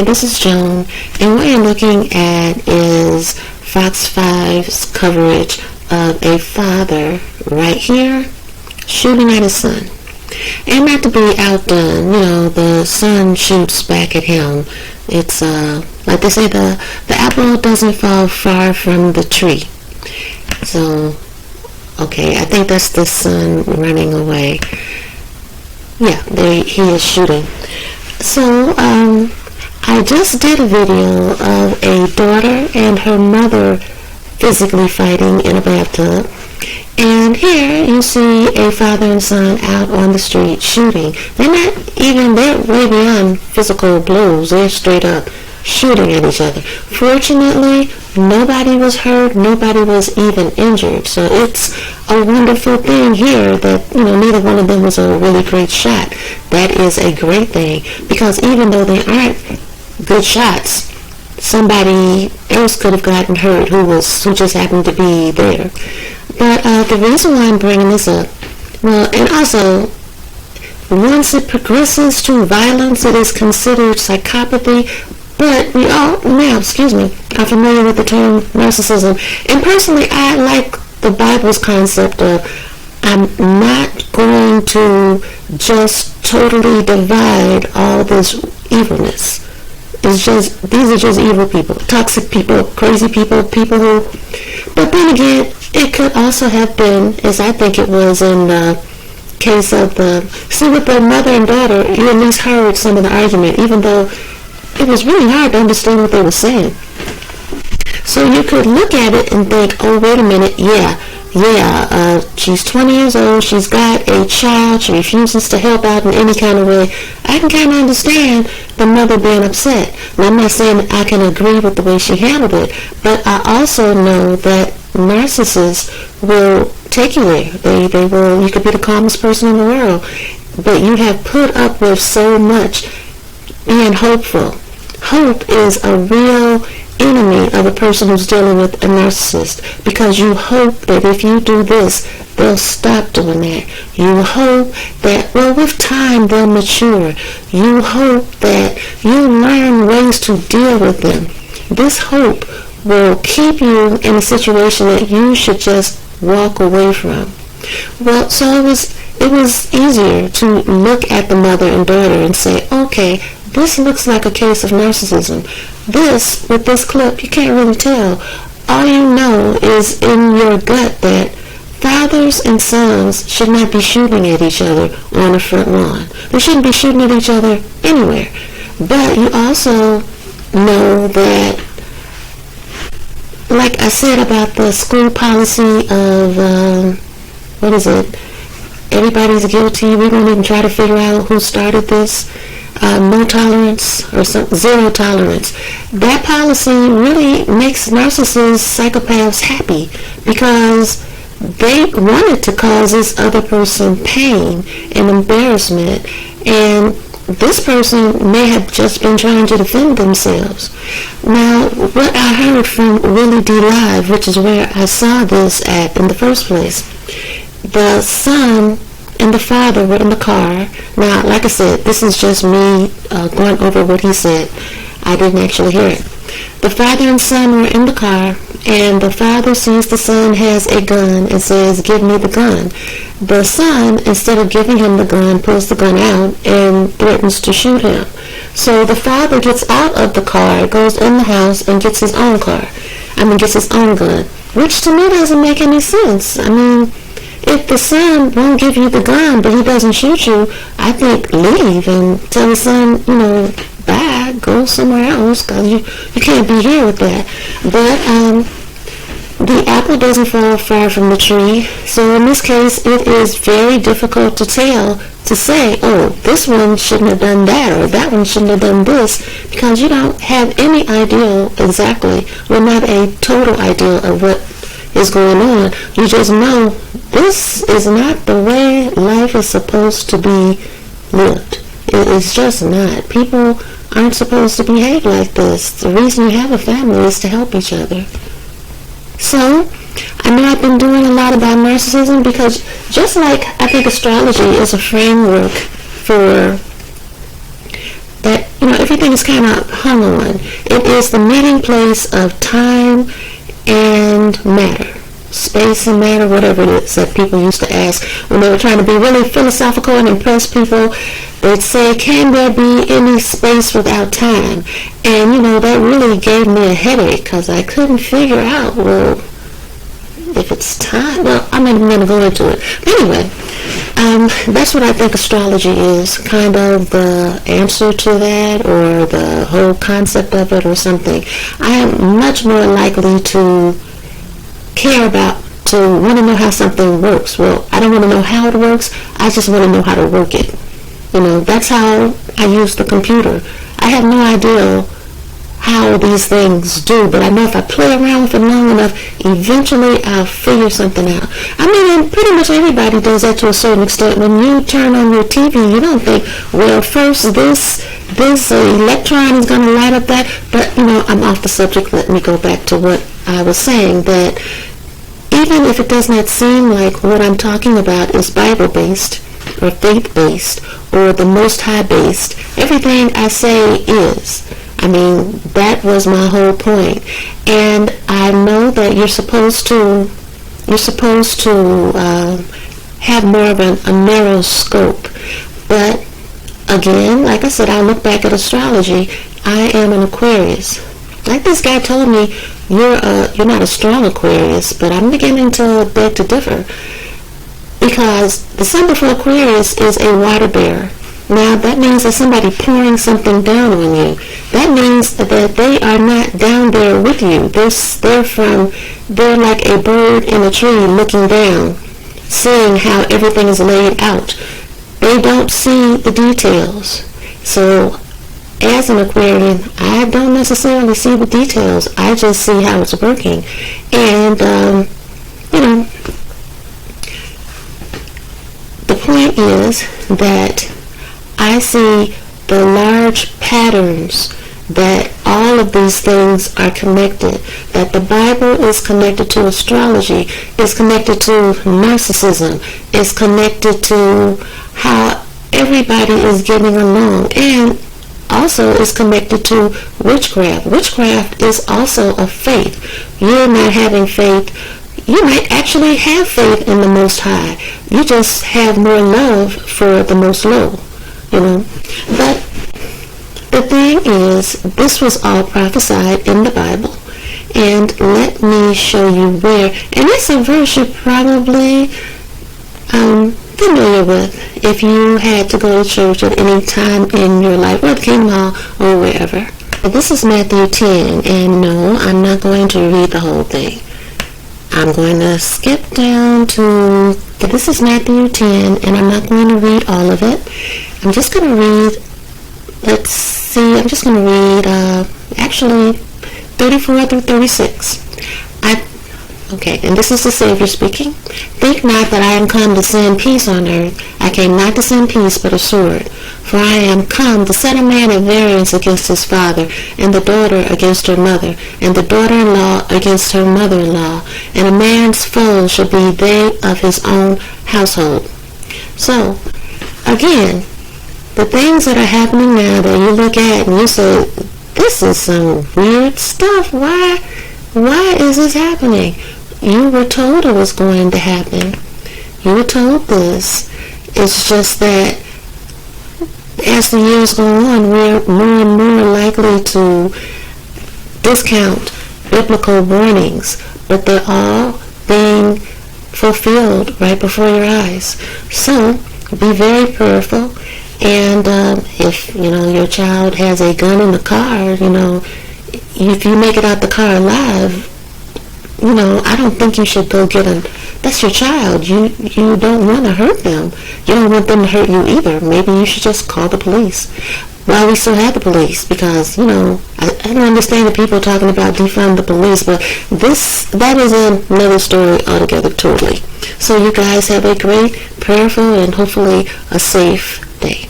This is Joan, and what you're looking at is Fox 5's coverage of a father right here shooting at his son. And not to be outdone, the son shoots back at him. It's like they say, the apple doesn't fall far from the tree. So, okay, I think that's the son running away. Yeah, he is shooting. So, I just did a video of a daughter and her mother physically fighting in a bathtub. And here you see a father and son out on the street shooting. They're way beyond physical blows. They're straight up shooting at each other. Fortunately, nobody was hurt. Nobody was even injured. So it's a wonderful thing here that, neither one of them was a really great shot. That is a great thing, because even though they aren't good shots, somebody else could have gotten hurt who just happened to be there. But the reason why I'm bringing this up, and also, once it progresses to violence, it is considered psychopathy. But we all now, are familiar with the term narcissism. And personally, I like the Bible's concept of I'm not going to just totally divide all this evilness. These are just evil people, toxic people, crazy people who, but then again, it could also have been, as I think it was in the case of with the mother and daughter, you at least heard some of the argument, even though it was really hard to understand what they were saying. So you could look at it and think, oh, wait a minute, she's 20 years old, she's got a child, she refuses to help out in any kind of way. I can kind of understand the mother being upset. Now, I'm not saying I can agree with the way she handled it, but I also know that narcissists will take you there. They will, you could be the calmest person in the world, but you have put up with so much being hopeful. Hope is a real enemy of a person who's dealing with a narcissist, because you hope that if you do this, they'll stop doing that. You hope that, with time they'll mature. You hope that you learn ways to deal with them. This hope will keep you in a situation that you should just walk away from. Well, so it was easier to look at the mother and daughter and say, okay, this looks like a case of narcissism. With this clip, you can't really tell. All you know is in your gut that fathers and sons should not be shooting at each other on the front lawn. They shouldn't be shooting at each other anywhere. But you also know that, like I said about the school policy of, everybody's guilty, we won't even try to figure out who started this. No tolerance or zero tolerance. That policy really makes narcissists, psychopaths happy, because they wanted to cause this other person pain and embarrassment, and this person may have just been trying to defend themselves. Now, what I heard from Willie D. Live, which is where I saw this at in the first place, the son and the father were in the car. Now, like I said, this is just me going over what he said. I didn't actually hear it. The father and son were in the car, and the father sees the son has a gun and says, "Give me the gun." The son, instead of giving him the gun, pulls the gun out and threatens to shoot him. So the father gets out of the car, goes in the house, and gets his own gets his own gun, which to me doesn't make any sense. I mean, if the son won't give you the gun, but he doesn't shoot you, I think leave and tell the son, bye, go somewhere else, because you can't be here with that. But the apple doesn't fall far from the tree. So in this case, it is very difficult to say, oh, this one shouldn't have done that, or that one shouldn't have done this, because you don't have any idea exactly, not a total idea of what is going on. You just know this is not the way life is supposed to be lived. It is just not. People aren't supposed to behave like this. The reason you have a family is to help each other. So, I know I've been doing a lot about narcissism, because just like I think astrology is a framework for that, everything is kind of hung on. It is the meeting place of time and matter. Space and matter, whatever it is that people used to ask when they were trying to be really philosophical and impress people. They'd say, can there be any space without time? And, that really gave me a headache because I couldn't figure out, well, if it's time, well, I'm not even going to go into it. But anyway, that's what I think astrology is, kind of the answer to that, or the whole concept of it, or something. I am much more likely to care about, to want to know how something works. Well, I don't want to know how it works, I just want to know how to work it. That's how I use the computer. I have no idea how these things do, but I know if I play around with it long enough, eventually I'll figure something out. I mean, and pretty much everybody does that to a certain extent. When you turn on your TV, you don't think, well, first this electron is going to light up that, but, I'm off the subject. Let me go back to what I was saying, that even if it does not seem like what I'm talking about is Bible-based, or faith-based, or the Most High-based, everything I say is. I mean, that was my whole point. And I know that you're supposed to have more of a narrow scope. But again, like I said, I look back at astrology. I am an Aquarius. Like this guy told me, you're not a strong Aquarius, but I'm beginning to beg to differ. Because the sun before Aquarius is a water bearer. Now, that means that somebody pouring something down on you. That means that they are not down there with you. They're like a bird in a tree looking down, seeing how everything is laid out. They don't see the details. So, as an Aquarian, I don't necessarily see the details. I just see how it's working. And, the point is that I see the large patterns that all of these things are connected, that the Bible is connected to astrology, is connected to narcissism, is connected to how everybody is getting along, and also is connected to witchcraft. Witchcraft is also a faith. You're not having faith. You might actually have faith in the Most High. You just have more love for the Most Low, But the thing is, this was all prophesied in the Bible. And let me show you where. And it's a verse you're probably familiar with if you had to go to church at any time in your life, or the Kingdom Hall, or wherever. This is Matthew 10, and no, I'm not going to read the whole thing. I'm going to skip down to, this is Matthew 10, and I'm not going to read all of it. I'm just going to read, I'm just going to read, actually, 34 through 36. Okay, and this is the Savior speaking. Think not that I am come to send peace on earth. I came not to send peace, but a sword. For I am come to set a man at variance against his father, and the daughter against her mother, and the daughter-in-law against her mother-in-law. And a man's foes shall be they of his own household. So, again, the things that are happening now that you look at and you say, this is some weird stuff. Why is this happening? You were told it was going to happen. You were told this. It's just that as the years go on, we're more and more likely to discount biblical warnings, but they're all being fulfilled right before your eyes. So be very prayerful. And if your child has a gun in the car, if you make it out the car alive, I don't think you should go get that's your child. You don't want to hurt them. You don't want them to hurt you either. Maybe you should just call the police. While we still have the police, because, I don't understand the people talking about defund the police, but that is another story altogether, totally. So you guys have a great, prayerful, and hopefully a safe day.